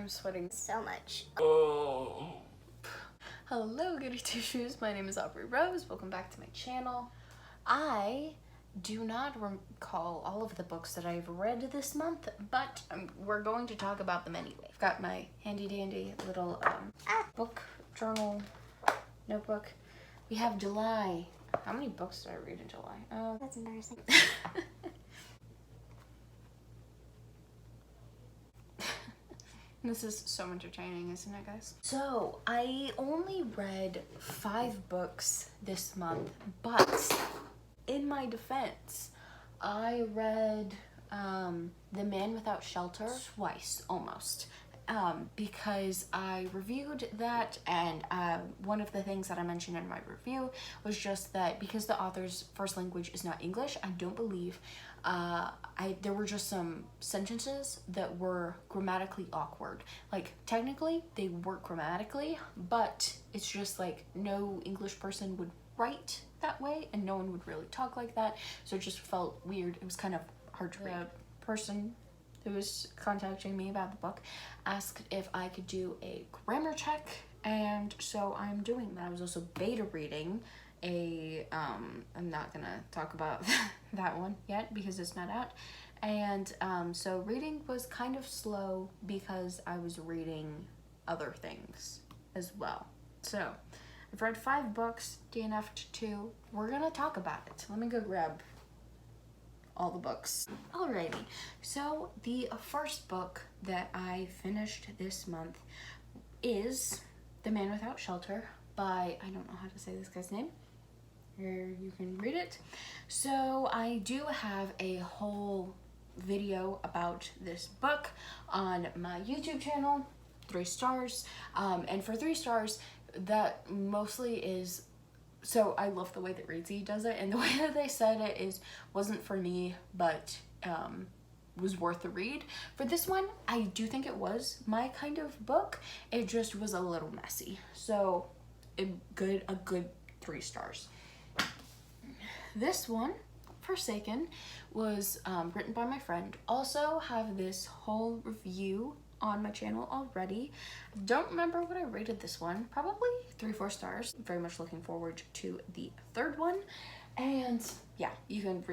I'm sweating so much. Hello, Goody Tissues. My name is Aubrie Rose. Welcome back to my channel. I do not recall all of the books that I've read this month, but we're going to talk about them anyway. I've got my handy dandy little book journal notebook. We have July. How many books did I read in July? That's embarrassing. This is so entertaining, isn't it, guys? So, I only read 5 books this month, but in my defense, I read The Man Without Shelter twice, almost. Because I reviewed that, and one of the things that I mentioned in my review was just that because the author's first language is not English, I don't believe there were just some sentences that were grammatically awkward. Like, technically, they work grammatically, but it's just like no English person would write that way, and no one would really talk like that, so it just felt weird. It was kind of hard to read. The person who was contacting me about the book asked if I could do a grammar check, and so I'm doing that. I was also beta reading I'm not gonna talk about that one yet because it's not out, and so reading was kind of slow because I was reading other things as well. So I've read 5 books, DNF'd 2. We're gonna talk about it. Let me go grab all the books. Alrighty, so the first book that I finished this month is The Man Without Shelter by, I don't know how to say this guy's name. Here you can read it. So I do have a whole video about this book on my YouTube channel, 3 stars. And for 3 stars, that mostly is, so I love the way that Reedsy does it, and the way that they said it wasn't for me, but was worth the read. For this one, I do think it was my kind of book. It just was a little messy. So a good 3 stars. This one, Forsaken, was written by my friend. Also have this whole review on my channel already. Don't remember what I rated this one. Probably 3-4 stars. Very much looking forward to the 3rd one. And yeah, you can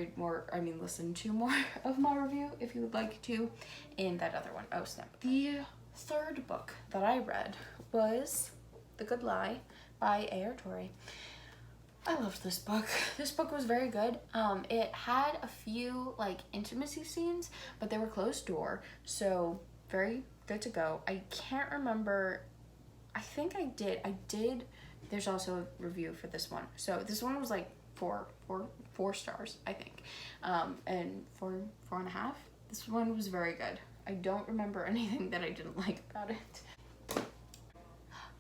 listen to more of my review if you would like to in that other one. Oh snap. The 3rd book that I read was The Good Lie by Aubrie. I loved this book. This book was very good. It had a few like intimacy scenes, but they were closed door, so very good to go. I can't remember. I think I did. There's also a review for this one. So this one was like 4 stars, I think, and 4.5. This one was very good. I don't remember anything that I didn't like about it.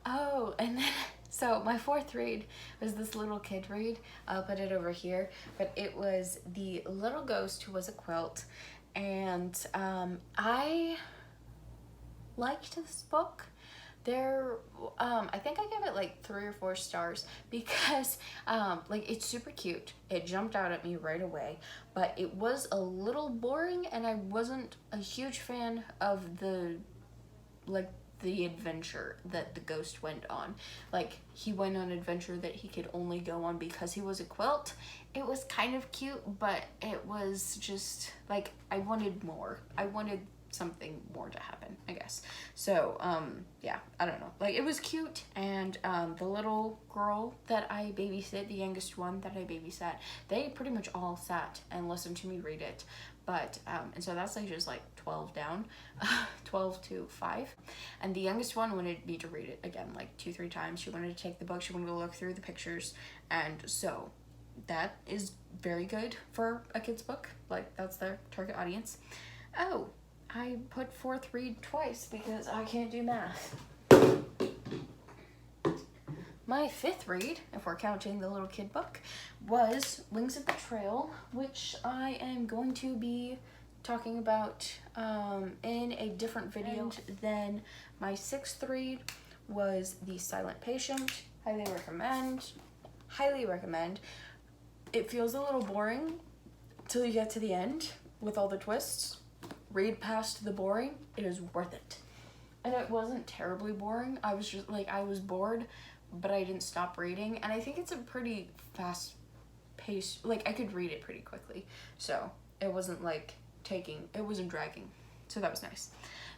Oh, and then so my 4th read was this little kid read. I'll put it over here, but it was The Little Ghost Who Was a Quilt, and I liked this book. I think I gave it like 3 or 4 stars because like it's super cute. It jumped out at me right away, but it was a little boring, and I wasn't a huge fan of the adventure that the ghost went on. Like, he went on an adventure that he could only go on because he was a quilt. It was kind of cute, but it was just like I wanted more. I wanted something more to happen, I guess. So yeah, I don't know, like it was cute, and the little girl that I babysit, the youngest one that I babysat, they pretty much all sat and listened to me read it. But and so that's like just like 12 down, 12 to 5, and the youngest one wanted me to read it again like 2-3 times. She wanted to take the book, she wanted to look through the pictures, and so that is very good for a kid's book. Like, that's their target audience. Oh, I put 4th read twice because I can't do math. My 5th read, if we're counting the little kid book, was Wings of the Trail, which I am going to be talking about in a different video. And then my 6th read was The Silent Patient. Highly recommend. Highly recommend. It feels a little boring till you get to the end with all the twists. Read past the boring. It is worth it. and it wasn't terribly boring. I was just like, I was bored, but I didn't stop reading, and I think it's a pretty fast pace. Like, I could read it pretty quickly, so it wasn't like it wasn't dragging, so that was nice.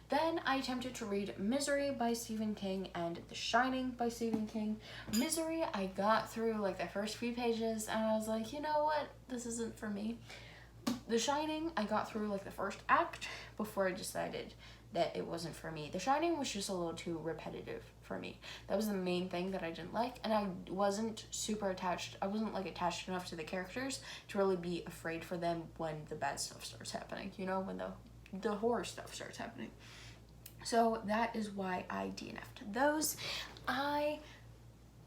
Then I attempted to read Misery by Stephen King and The Shining by Stephen King. Misery, I got through like the first few pages and I was like, you know what, this isn't for me. The Shining, I got through like the first act before I decided that it wasn't for me. The Shining was just a little too repetitive for me. That was the main thing that I didn't like, and I wasn't super attached. I wasn't like attached enough to the characters to really be afraid for them when the bad stuff starts happening, you know, when the horror stuff starts happening. So that is why I DNF'd those. I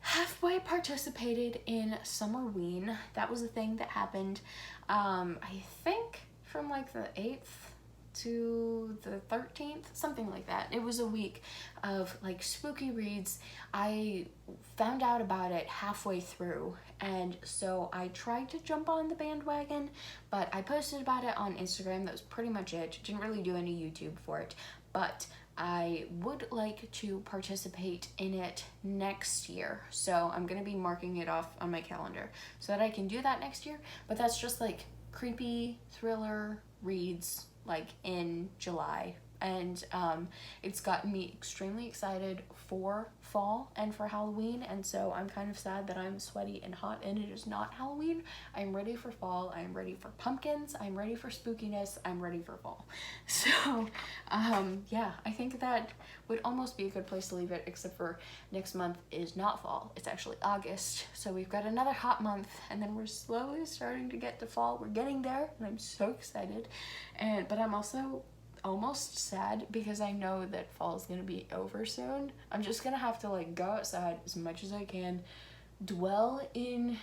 halfway participated in Summerween. That was a thing that happened, I think from like the 8th to the 13th, something like that. It was a week of like spooky reads. I found out about it halfway through, and so I tried to jump on the bandwagon, but I posted about it on Instagram. That was pretty much it. Didn't really do any YouTube for it, but I would like to participate in it next year. So I'm gonna be marking it off on my calendar so that I can do that next year. But that's just like creepy thriller reads like in July, and it's gotten me extremely excited for fall and for Halloween, and so I'm kind of sad that I'm sweaty and hot and it is not Halloween. I'm ready for fall. I'm ready for pumpkins. I'm ready for spookiness. I'm ready for fall. So yeah, I think that would almost be a good place to leave it, except for next month is not fall. It's actually August, so we've got another hot month, and then we're slowly starting to get to fall. We're getting there, and I'm so excited. But I'm also almost sad because I know that fall is gonna be over soon. I'm just gonna have to like go outside as much as I can, dwell in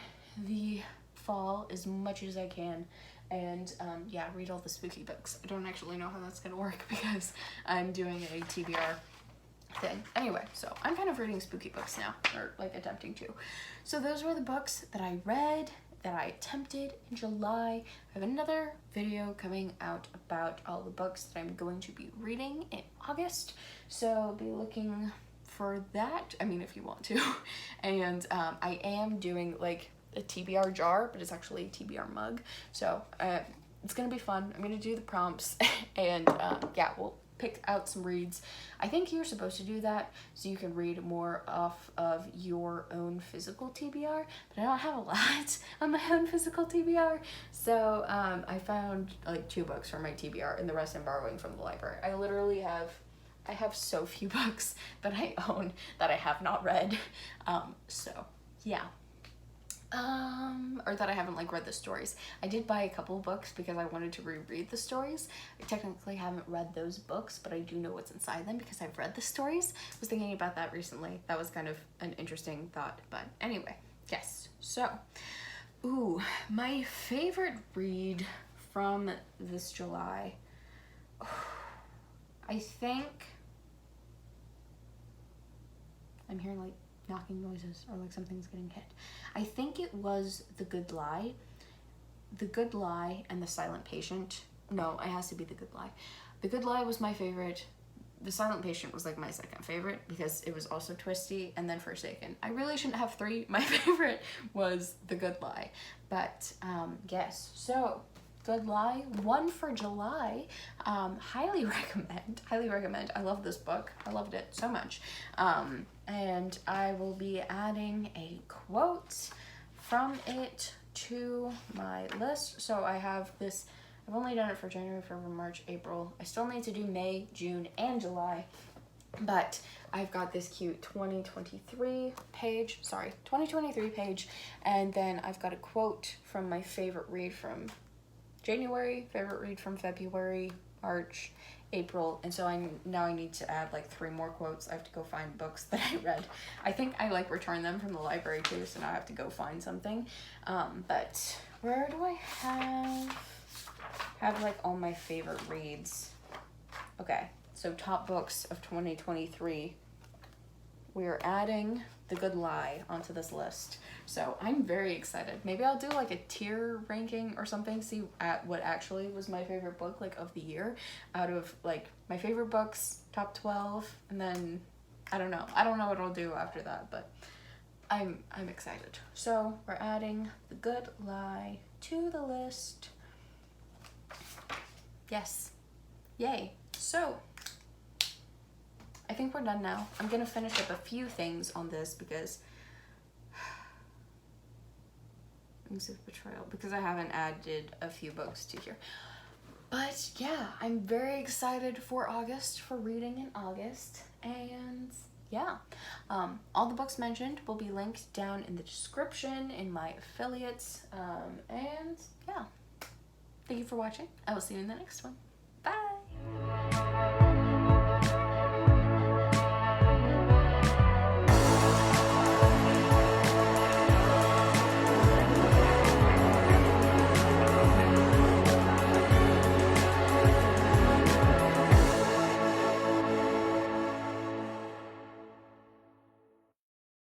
the fall as much as I can, and yeah, read all the spooky books. I don't actually know how that's gonna work because I'm doing a TBR thing. Anyway, so I'm kind of reading spooky books now, or like attempting to. So those were the books that I read, that I attempted in July. I have another video coming out about all the books that I'm going to be reading in August, so be looking for that, I mean, if you want to. And I am doing like a TBR jar, but it's actually a TBR mug, so it's gonna be fun. I'm gonna do the prompts and yeah, we'll pick out some reads. I think you're supposed to do that so you can read more off of your own physical TBR, but I don't have a lot on my own physical TBR, so I found like 2 books from my TBR and the rest I'm borrowing from the library. I have so few books that I own that I have not read, so yeah. Or that I haven't like read the stories. I did buy a couple books because I wanted to reread the stories. I technically haven't read those books, but I do know what's inside them because I've read the stories. I was thinking about that recently. That was kind of an interesting thought, but anyway, yes. So, ooh, my favorite read from this July, I think, I'm hearing like knocking noises or like something's getting hit. I think it was The Good Lie. The Good Lie and The Silent Patient. No, it has to be The Good Lie. The Good Lie was my favorite. The Silent Patient was like my second favorite because it was also twisty, and then Forsaken. I really shouldn't have 3. My favorite was The Good Lie. But yes, so Good Lie, 1 for July. Highly recommend. I love this book. I loved it so much. And I will be adding a quote from it to my list. So I have this, I've only done it for January, February, March, April. I still need to do May, June, and July. But I've got this cute 2023 page, and then I've got a quote from my favorite read from January, favorite read from February, March, April, and so now I need to add like 3 more quotes. I have to go find books that I read. I think I like returned them from the library too, so now I have to go find something. But where do I have like all my favorite reads? Okay, so top books of 2023 we're adding The Good Lie onto this list. So I'm very excited. Maybe I'll do like a tier ranking or something, see at what actually was my favorite book like of the year out of like my favorite books, top 12, and then I don't know what I'll do after that, but I'm excited. So we're adding The Good Lie to the list. Yes. Yay. So I think we're done now. I'm gonna finish up a few things on this because Wings of Betrayal, because I haven't added a few books to here. But yeah, I'm very excited for August, for reading in August. And yeah, all the books mentioned will be linked down in the description in my affiliates. And yeah, thank you for watching. I will see you in the next one. Bye.